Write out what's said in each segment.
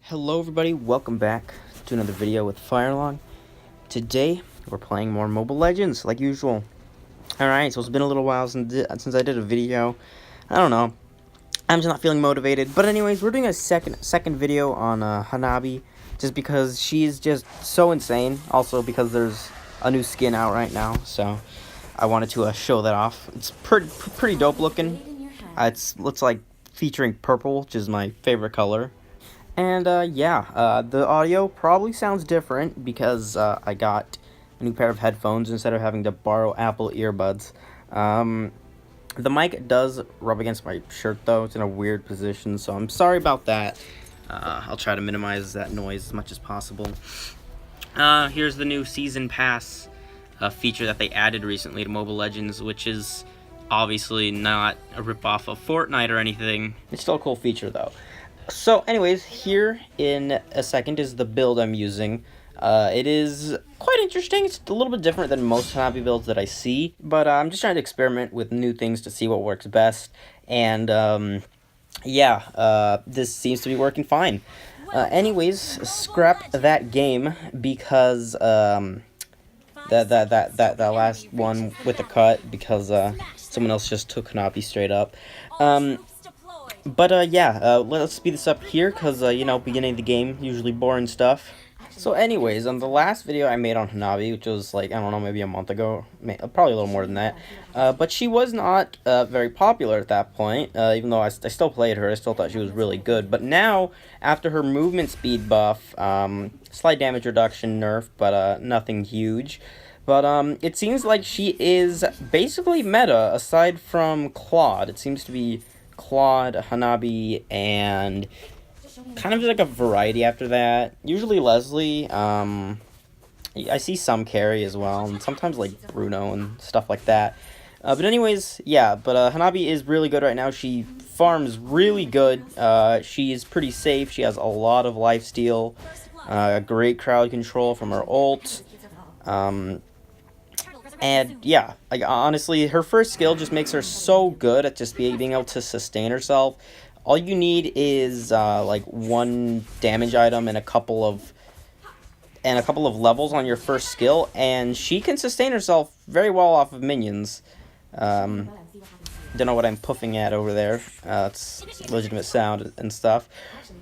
Hello everybody, welcome back to another video with Firelong. Today, we're playing more Mobile Legends, like usual. Alright, so it's been a little while since I did a video. I don't know, I'm just not feeling motivated. But anyways, we're doing a second video on Hanabi, just because she's just so insane. Also because there's a new skin out right now, so I wanted to show that off. It's pretty dope looking. It looks like featuring purple, which is my favorite color. And, the audio probably sounds different because, I got a new pair of headphones instead of having to borrow Apple earbuds. The mic does rub against my shirt, though. It's in a weird position, so I'm sorry about that. I'll try to minimize that noise as much as possible. Here's the new Season Pass feature that they added recently to Mobile Legends, which is obviously not a ripoff of Fortnite or anything. It's still a cool feature, though. So, anyways, here in a second is the build I'm using. It is quite interesting. It's a little bit different than most Hanabi builds that I see, but I'm just trying to experiment with new things to see what works best. And, this seems to be working fine. Anyways, scrap that game because, that last one with the cut, because, someone else just took Hanabi straight up. Let's speed this up here, because, beginning of the game, usually boring stuff. So anyways, on the last video I made on Hanabi, which was, I don't know, maybe a month ago, probably a little more than that, but she was not very popular at that point, even though I still played her. I still thought she was really good. But now, after her movement speed buff, slight damage reduction nerf, but nothing huge. But it seems like she is basically meta, aside from Claude. It seems to be Claude, Hanabi, and kind of like a variety after that. Usually Leslie. I see some carry as well, and sometimes like Bruno and stuff like that. But anyways, Hanabi is really good right now. She farms really good. She's pretty safe. She has a lot of lifesteal, great crowd control from her ult. Honestly, her first skill just makes her so good at just being able to sustain herself. All you need is, one damage item and a couple of levels on your first skill, and she can sustain herself very well off of minions. Don't know what I'm puffing at over there. It's legitimate sound and stuff.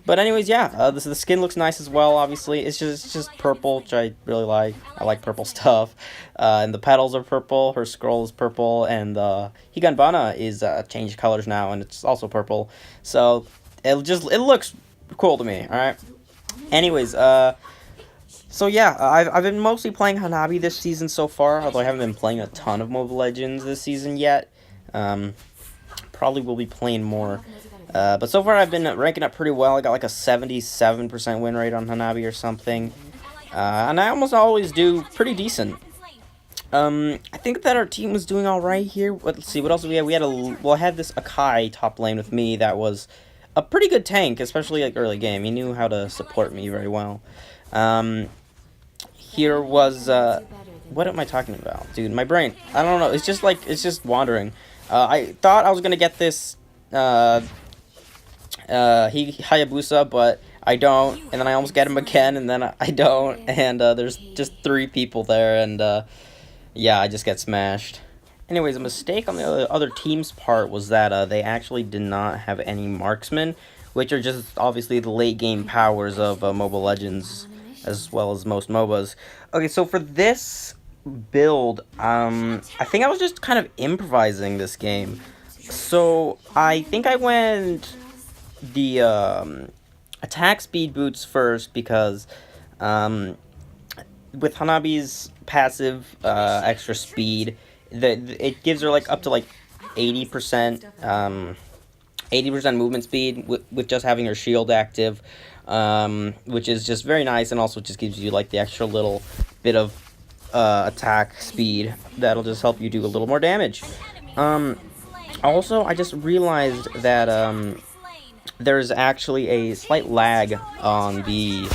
But anyways, the skin looks nice as well, obviously. It's just purple, which I really like. I like purple stuff. And the petals are purple, her scroll is purple, and Higanbana is changed colors now, and it's also purple. So, it looks cool to me, alright? Anyways, I've been mostly playing Hanabi this season so far, although I haven't been playing a ton of Mobile Legends this season yet. Probably will be playing more. But so far I've been ranking up pretty well. I got like a 77% win rate on Hanabi or something. And I almost always do pretty decent. I think that our team was doing alright here. Let's see, what else did we have? I had this Akai top lane with me that was a pretty good tank, especially like early game. He knew how to support me very well. Here was, what am I talking about? Dude, my brain, I don't know, it's just wandering. I thought I was gonna get this, Hayabusa, but I don't, and then I almost get him again, and then I don't, and, there's just 3 people there, and, I just get smashed. Anyways, a mistake on the other team's part was that, they actually did not have any marksmen, which are just, obviously, the late game powers of, Mobile Legends, as well as most MOBAs. Okay, so for this build, I think I was just kind of improvising this game. So I think I went the attack speed boots first because with Hanabi's passive extra speed, it gives her up to 80% 80% movement speed with just having her shield active, which is just very nice, and also just gives you the extra little bit of attack speed that'll just help you do a little more damage. Also, I just realized that there's actually a slight lag on the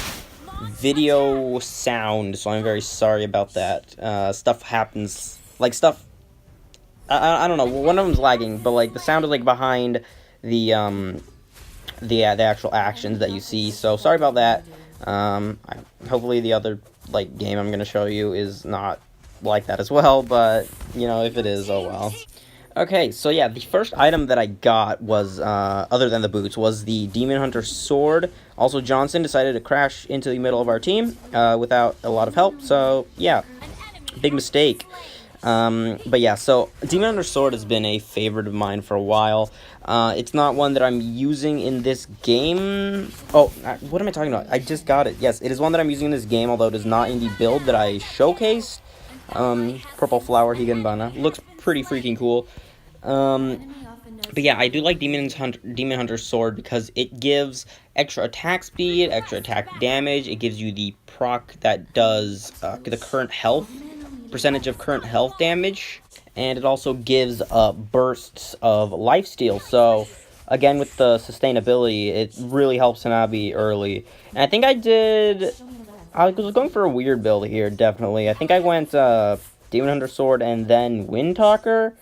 video sound, so I'm very sorry about that. Stuff happens, I don't know, one of them's lagging, but the sound is behind the the actual actions that you see. So sorry about that. Hopefully the other like game I'm gonna show you is not like that as well, but you know, if it is, oh well. Okay, so yeah, the first item that I got was, other than the boots, was the Demon Hunter sword. Also, Johnson decided to crash into the middle of our team, without a lot of help, so yeah, big mistake. But yeah, so Demon Hunter sword has been a favorite of mine for a while. It's not one that I'm using in this game. Oh, what am I talking about? I just got it. Yes, it is one that I'm using in this game, although it is not in the build that I showcased. Purple Flower Higanbana. Looks pretty freaking cool. But yeah, I do like Demon Hunter sword because it gives extra attack speed, extra attack damage. It gives you the proc that does the current health, percentage of current health damage, and it also gives bursts of lifesteal. So again, with the sustainability, it really helps Hanabi early. And I think I was going for a weird build here, definitely. I think I went Demon Hunter sword and then Windtalker,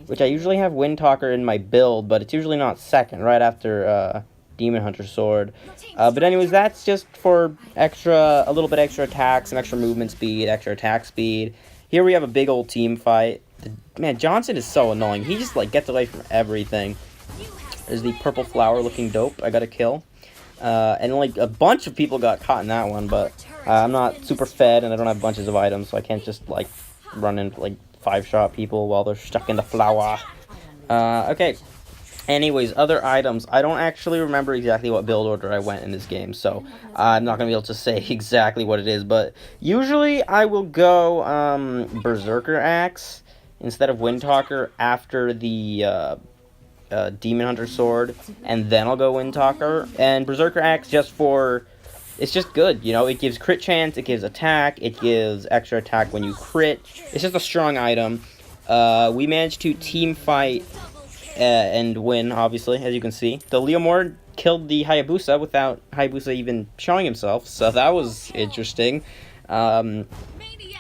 which I usually have Windtalker in my build, but it's usually not second, right after Demon Hunter sword. But anyways, that's just for a little bit extra attack, some extra movement speed, extra attack speed. Here we have a big old team fight. Man, Johnson is so annoying. He just like gets away from everything. There's the purple flower looking dope. I got a kill. And like a bunch of people got caught in that one, but I'm not super fed and I don't have bunches of items, so I can't just like run into like 5-shot people while they're stuck in the flower. Okay. Anyways, other items. I don't actually remember exactly what build order I went in this game, so I'm not going to be able to say exactly what it is, but usually I will go Berserker Axe instead of Windtalker after the Demon Hunter sword, and then I'll go Windtalker. And Berserker Axe it's just good, you know, it gives crit chance, it gives attack, it gives extra attack when you crit. It's just a strong item. We managed to team fight and win, obviously, as you can see. The Leomord killed the Hayabusa without Hayabusa even showing himself, so that was interesting. And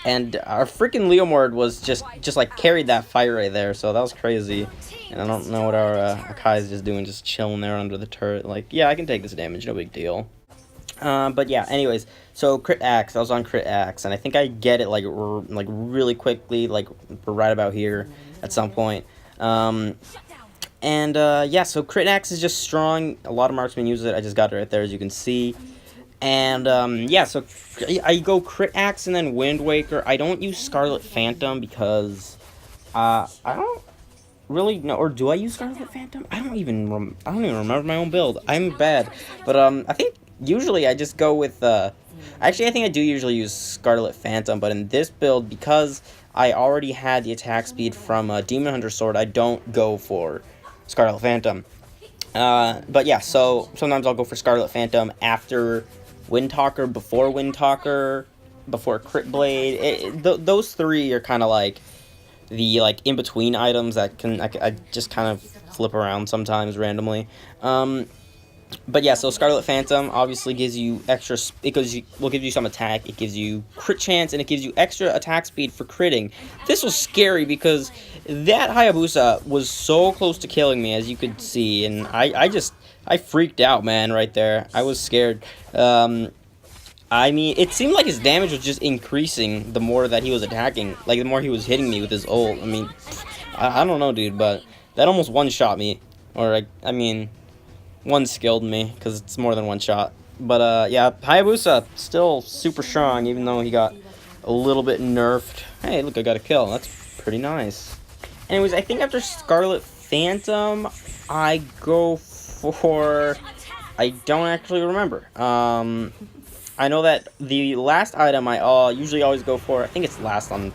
our freaking Leomord was just like carried that fight right there, so that was crazy. And I don't know what our Akai is just doing, just chilling there under the turret. Like, yeah, I can take this damage, no big deal. But yeah, anyways, so crit axe, I was on crit axe, and I think I get it, like really quickly, like, right about here at some point. Yeah, so crit axe is just strong, a lot of marksmen use it, I just got it right there, as you can see. And, yeah, so I go crit axe and then Wind Waker. I don't use Scarlet Phantom because, I don't really know, or do I use Scarlet Phantom? I don't even remember my own build. I'm bad, but I think usually I just go with actually I think I do usually use Scarlet Phantom, but in this build, because I already had the attack speed from Demon Hunter sword, I don't go for Scarlet Phantom. But yeah, so sometimes I'll go for Scarlet Phantom after Windtalker, before Windtalker, before Crit Blade. Those three are kind of like the in-between items that I just kind of flip around sometimes randomly. But yeah, so Scarlet Phantom obviously gives you extra, will give you some attack, it gives you crit chance, and it gives you extra attack speed for critting. This was scary because that Hayabusa was so close to killing me, as you could see, and I freaked out, man, right there. I was scared. I mean, it seemed like his damage was just increasing the more that he was attacking, like the more he was hitting me with his ult. I mean, I don't know, dude, but that almost one-shot me, or I mean, one-skilled me, because it's more than one shot. But, yeah, Hayabusa, still super strong, even though he got a little bit nerfed. Hey, look, I got a kill. That's pretty nice. Anyways, I think after Scarlet Phantom, I go for... I don't actually remember. I know that the last item I usually always go for, I think it's last on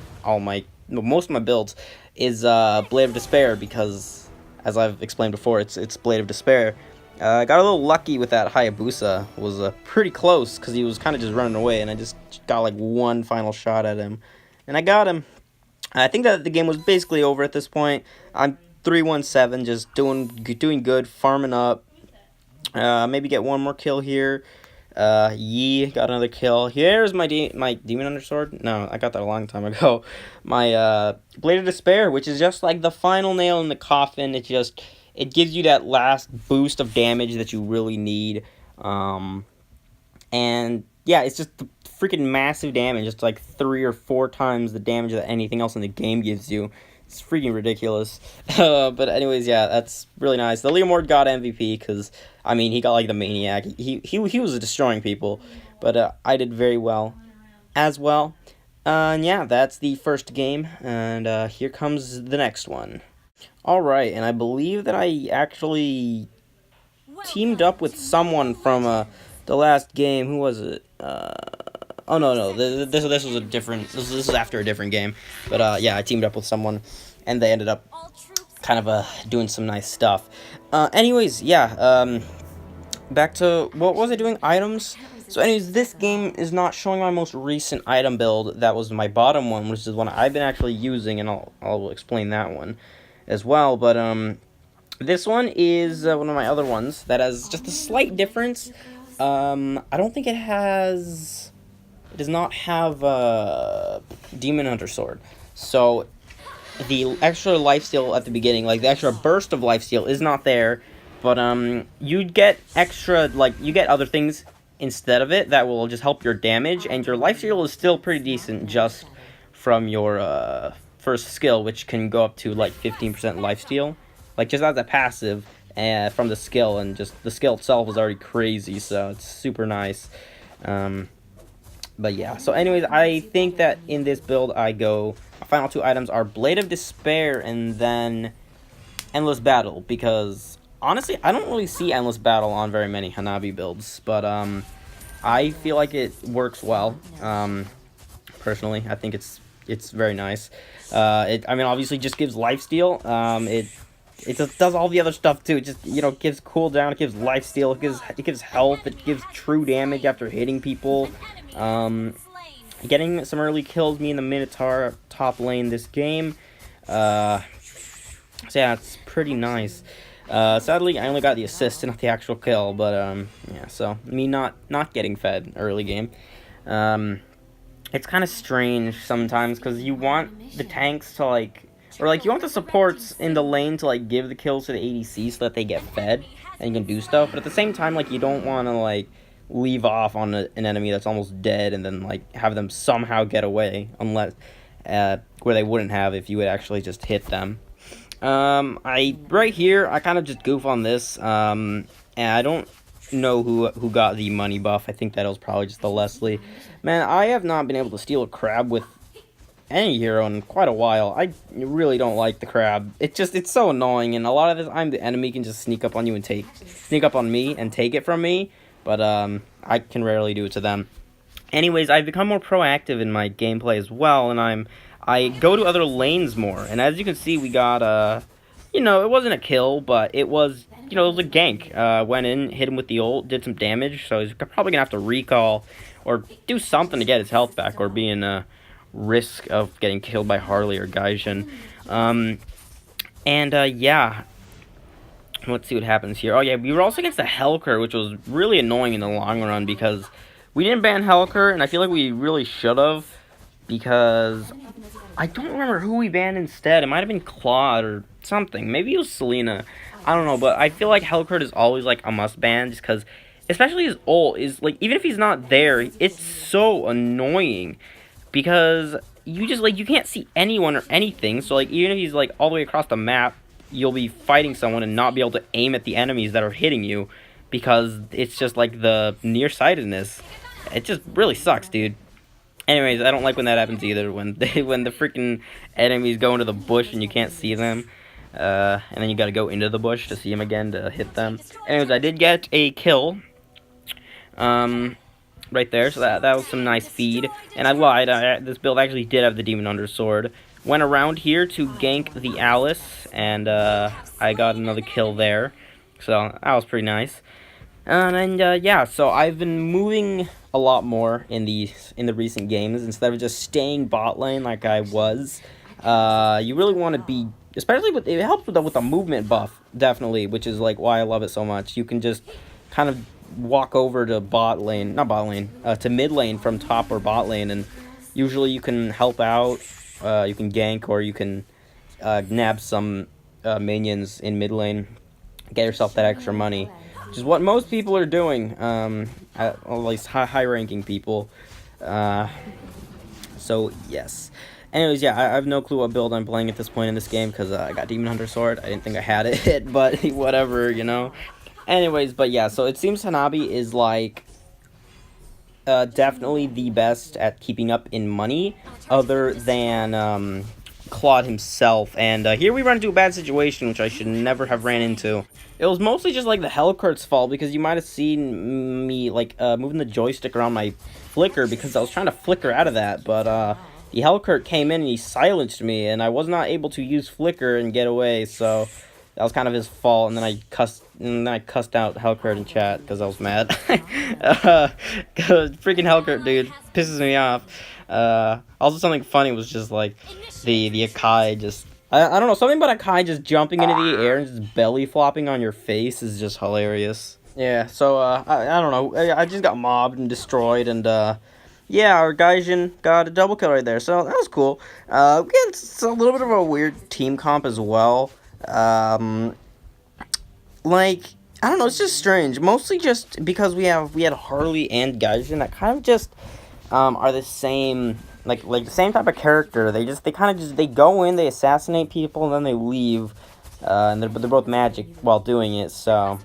most of my builds, is Blade of Despair, because, as I've explained before, it's Blade of Despair. I got a little lucky with that Hayabusa. Was pretty close because he was kind of just running away, and I just got like one final shot at him, and I got him. I think that the game was basically over at this point. I'm 3-1-7, just doing good, farming up. Maybe get one more kill here. Yi got another kill. Here's my Demon Hunter sword. No, I got that a long time ago. My Blade of Despair, which is just like the final nail in the coffin. it gives you that last boost of damage that you really need. And yeah, it's just the freaking massive damage. It's like 3 or 4 times the damage that anything else in the game gives you. It's freaking ridiculous. But anyways, yeah, that's really nice. The Leomord got MVP because, I mean, he got like the Maniac. He was destroying people, but I did very well as well. And yeah, that's the first game, and here comes the next one. Alright, and I believe that I actually teamed up with someone from the last game. Who was it? Oh no, this was a different. This is after a different game, but yeah, I teamed up with someone, and they ended up kind of doing some nice stuff. Anyways, yeah. Back to what was I doing? Items. So, anyways, this game is not showing my most recent item build. That was my bottom one, which is one I've been actually using, and I'll explain that one as well. But this one is one of my other ones that has just a slight difference. I don't think it has. It does not have Demon Hunter Sword. So the extra lifesteal at the beginning, like the extra burst of lifesteal, is not there. But you get extra, like you get other things instead of it that will just help your damage, and your lifesteal is still pretty decent just from your first skill, which can go up to like 15% lifesteal. Like just as a passive from the skill, and just the skill itself is already crazy, so it's super nice. But yeah, so anyways, I think that in this build my final 2 items are Blade of Despair and then Endless Battle, because honestly, I don't really see Endless Battle on very many Hanabi builds, but I feel like it works well. Personally, I think it's very nice. I mean, obviously, just gives lifesteal. It just does all the other stuff too. It just, you know, gives cooldown, it gives lifesteal, it gives health, it gives true damage after hitting people. Getting some early kills me in the Minotaur top lane this game. So yeah, it's pretty nice. Sadly, I only got the assist and not the actual kill, but yeah, so me not getting fed early game. It's kind of strange sometimes because you want the tanks to like, or like you want the supports in the lane to like give the kills to the ADC so that they get fed and you can do stuff, but at the same time, like, you don't want to like leave off on an enemy that's almost dead and then like have them somehow get away, unless where they wouldn't have if you would actually just hit them. Right here, I kind of just goof on this, and I don't know who got the money buff. I think that was probably just the Leslie. Man, I have not been able to steal a crab with any hero in quite a while. I really don't like the crab. It's so annoying, and a lot of the time the enemy can just sneak up on you and sneak up on me and take it from me, but I can rarely do it to them. Anyways, I've become more proactive in my gameplay as well, and I go to other lanes more, and as you can see, we got, you know, it wasn't a kill, but it was, you know, it was a gank. Went in, hit him with the ult, did some damage, so he's probably gonna have to recall, or do something to get his health back, or be in a risk of getting killed by Harley or Gaijin. Yeah. Let's see what happens here. Oh yeah, we were also against the Helker, which was really annoying in the long run, because we didn't ban Helker, and I feel like we really should have, because I don't remember who we banned instead. It might have been Claude or something. Maybe it was Selena. I don't know, but I feel like Hellcurt is always like a must ban, just because, especially his ult is like, even if he's not there, it's so annoying, because you just like, you can't see anyone or anything. So like, even if he's like all the way across the map, you'll be fighting someone and not be able to aim at the enemies that are hitting you, because it's just like the nearsightedness. It just really sucks, dude. Anyways, I don't like when that happens either, when the freaking enemies go into the bush and you can't see them, and then you gotta go into the bush to see them again to hit them. Anyways, I did get a kill, right there, so that was some nice feed, and I lied, this build actually did have the Demon Hunter Sword. Went around here to gank the Alice, and I got another kill there, so that was pretty nice. And yeah, so I've been moving a lot more in the recent games instead of just staying bot lane like I was. You really want to be, especially it helps with the movement buff, definitely, which is like why I love it so much. You can just kind of walk over to to mid lane from top or bot lane, and usually you can help out, you can gank, or you can nab some minions in mid lane. get yourself that extra money, which is what most people are doing, at least high-ranking people. So yes. Anyways, yeah, I have no clue what build I'm playing at this point in this game because I got Demon Hunter Sword. I didn't think I had it, but whatever, you know. Anyways, but yeah, so it seems Hanabi is like definitely the best at keeping up in money, other than Claude himself. And here we run into a bad situation, which I should never have ran into. It was mostly just like the Hellcurt's fault, because you might have seen me like moving the joystick around my flicker because I was trying to flicker out of that, but the Hellcurt came in and he silenced me, and I was not able to use flicker and get away, so that was kind of his fault. And then I cussed out Hellcurt in chat because I was mad. Freaking Hellcurt, dude, pisses me off. Also, something funny was just like the Akai just. I don't know, something about Akai just jumping into the air and just belly flopping on your face is just hilarious. Yeah, so, I don't know, I just got mobbed and destroyed, and, yeah, our Gaijin got a double kill right there, so that was cool. It's a little bit of a weird team comp as well. Like, I don't know, it's just strange, mostly just because we had Harley and Gaijin that kind of just, are the same. Like the same type of character. They go in, they assassinate people, and then they leave. And they're both magic while doing it. So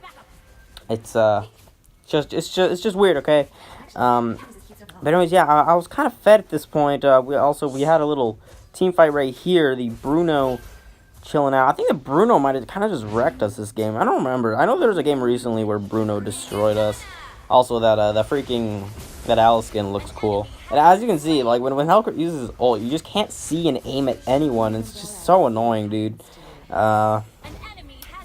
it's just weird, okay. But anyways, yeah, I was kind of fed at this point. We had a little team fight right here. The Bruno chilling out. I think the Bruno might have kind of just wrecked us this game. I don't remember. I know there was a game recently where Bruno destroyed us. Also, that Alice skin looks cool. And as you can see, like, when Hellcurt uses his ult, you just can't see and aim at anyone. It's just so annoying, dude. Yeah,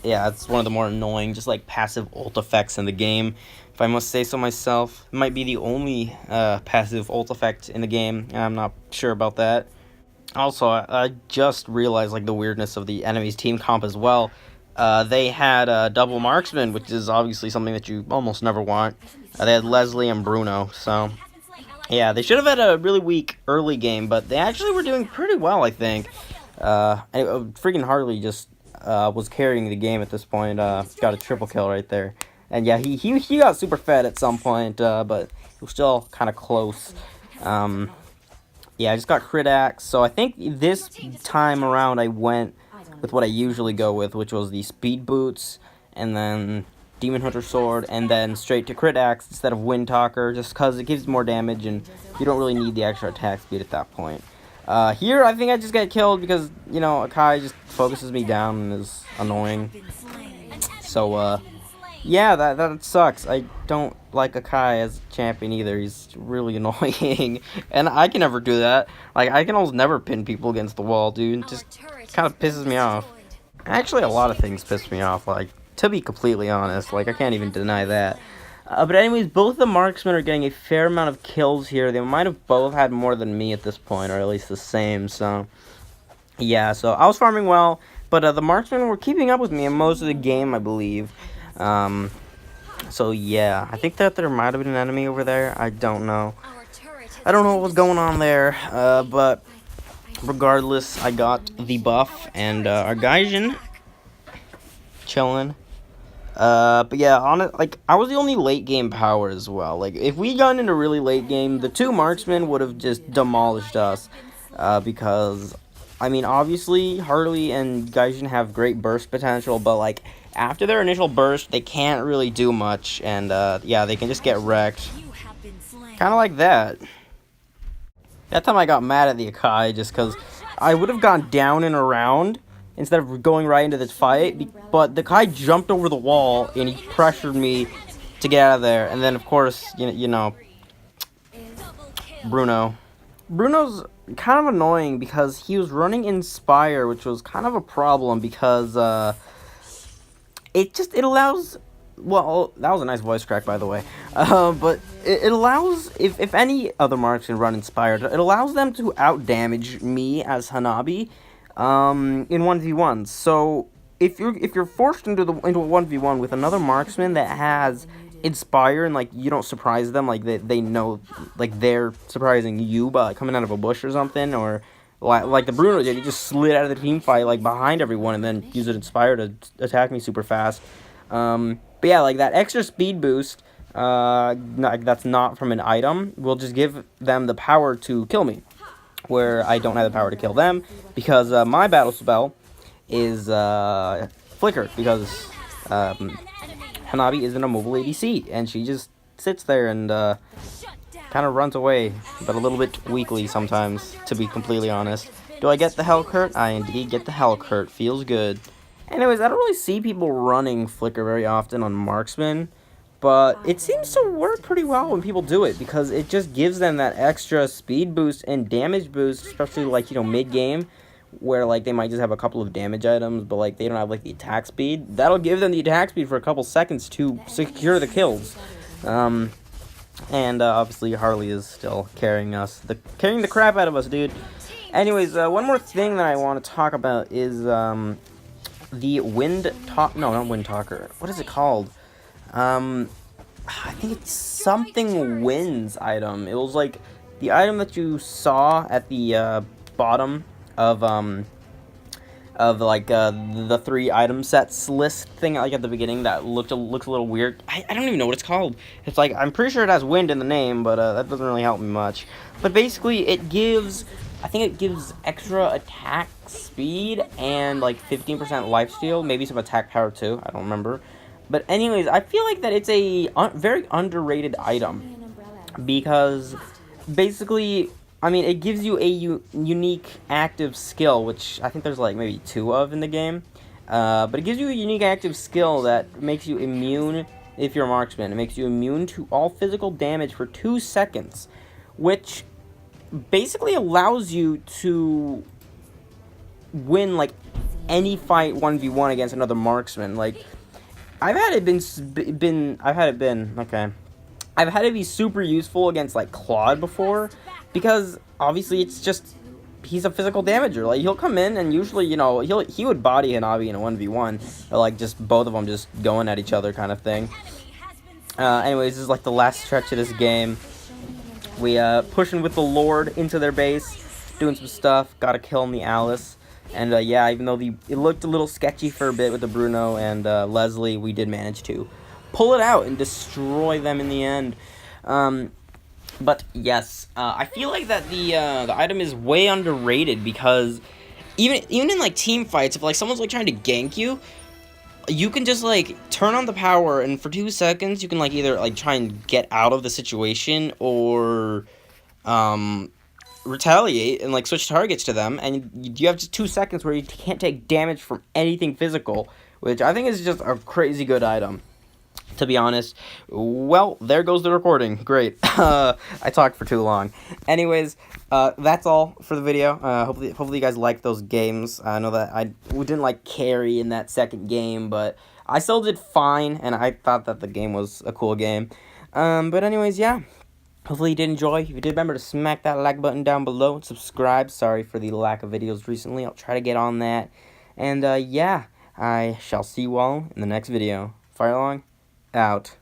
it's one of the more annoying, just, like, passive ult effects in the game. If I must say so myself. It might be the only passive ult effect in the game. I'm not sure about that. Also, I just realized, like, the weirdness of the enemy's team comp as well. They had double marksman, which is obviously something that you almost never want. They had Leslie and Bruno, so yeah, they should have had a really weak early game, but they actually were doing pretty well, I think. Freaking Harley just was carrying the game at this point. Got a triple kill right there, and yeah, he got super fed at some point, but it was still kind of close. Yeah, I just got crit axe, so I think this time around I went with what I usually go with, which was the speed boots, and then Demon Hunter Sword, and then straight to crit axe instead of Wind Talker, just because it gives more damage, and you don't really need the extra attack speed at that point. Here, I think I just got killed because, you know, Akai just focuses me down and is annoying. So, yeah, that sucks. I don't like Akai as a champion either. He's really annoying, and I can never do that. Like, I can almost never pin people against the wall, dude. It just kind of pisses me off. Actually, a lot of things piss me off, like, to be completely honest. Like, I can't even deny that. But anyways, both the marksmen are getting a fair amount of kills here. They might have both had more than me at this point, or at least the same, so yeah, so I was farming well, but the marksmen were keeping up with me in most of the game, I believe. So yeah, I think that there might have been an enemy over there. I don't know. I don't know what was going on there, but regardless, I got the buff, and our Gaijin chilling. But yeah, I was the only late game power as well. Like, if we got into really late game, the two marksmen would have just demolished us. Because, I mean, obviously, Harley and Gaijin have great burst potential, but, like, after their initial burst, they can't really do much, and, yeah, they can just get wrecked. Kind of like that. That time I got mad at the Akai just because I would have gone down and around instead of going right into this fight, but the Akai jumped over the wall and he pressured me to get out of there. And then, of course, you know, Bruno's kind of annoying because he was running Inspire, which was kind of a problem because it allows. Well, that was a nice voice crack, by the way. But it allows, if any other marks can run Inspired, it allows them to out-damage me as Hanabi in 1v1s. So if you're forced into a 1v1 with another marksman that has Inspire, and, like, you don't surprise them, like, they know, like, they're surprising you by coming out of a bush or something, or like the Bruno did, he just slid out of the team fight, like, behind everyone, and then used an Inspire to attack me super fast. But yeah, like that extra speed boost, that's not from an item, will just give them the power to kill me, where I don't have the power to kill them, because my battle spell is Flicker, because Hanabi isn't a mobile ADC, and she just sits there and kind of runs away, but a little bit weakly sometimes, to be completely honest. Do I get the Hell Curt? I indeed get the Hell Curt. Feels good. Anyways, I don't really see people running Flicker very often on Marksman, but it seems to work pretty well when people do it, because it just gives them that extra speed boost and damage boost, especially, like, you know, mid-game, where, like, they might just have a couple of damage items, but, like, they don't have, like, the attack speed. That'll give them the attack speed for a couple seconds to secure the kills. And obviously Harley is still carrying the crap out of us, dude. Anyways, one more thing that I want to talk about is the Wind Talk. No, not Wind Talker. What is it called? I think it's something Winds item. It was like the item that you saw at the bottom of like the 3 item sets list thing, like at the beginning, that looks a little weird. I don't even know what it's called. It's like, I'm pretty sure it has wind in the name, but that doesn't really help me much. But basically it gives, I think it gives extra attack speed and like 15% lifesteal, maybe some attack power too, I don't remember. But anyways, I feel like that it's a very underrated item, because basically, I mean, it gives you a unique active skill, which I think there's like maybe 2 of in the game. But it gives you a unique active skill that makes you immune, if you're a marksman. It makes you immune to all physical damage for 2 seconds, which basically allows you to win like any fight 1v1 against another marksman. Like, I've had it be super useful against like Claude before, because obviously it's just, he's a physical damager. Like, he'll come in and usually, you know, he would body Hanabi in a 1v1, or like just both of them just going at each other kind of thing. Anyways, this is like the last stretch of this game. We pushing with the Lord into their base, doing some stuff, got a kill on the Alice. And yeah, even though it looked a little sketchy for a bit with the Bruno and Leslie, we did manage to pull it out and destroy them in the end. But yes, I feel like that the item is way underrated, because even in like team fights, if like someone's like trying to gank you, you can just like turn on the power, and for 2 seconds you can like either like try and get out of the situation, or retaliate and like switch targets to them, and you have just 2 seconds where you can't take damage from anything physical, which I think is just a crazy good item, to be honest. Well, there goes the recording. Great. I talked for too long. Anyways, that's all for the video. Hopefully you guys liked those games. I know that we didn't like carry in that second game, but I still did fine, and I thought that the game was a cool game. But anyways, yeah. Hopefully you did enjoy. If you did, remember to smack that like button down below and subscribe. Sorry for the lack of videos recently. I'll try to get on that. And yeah, I shall see you all in the next video. Firelong out.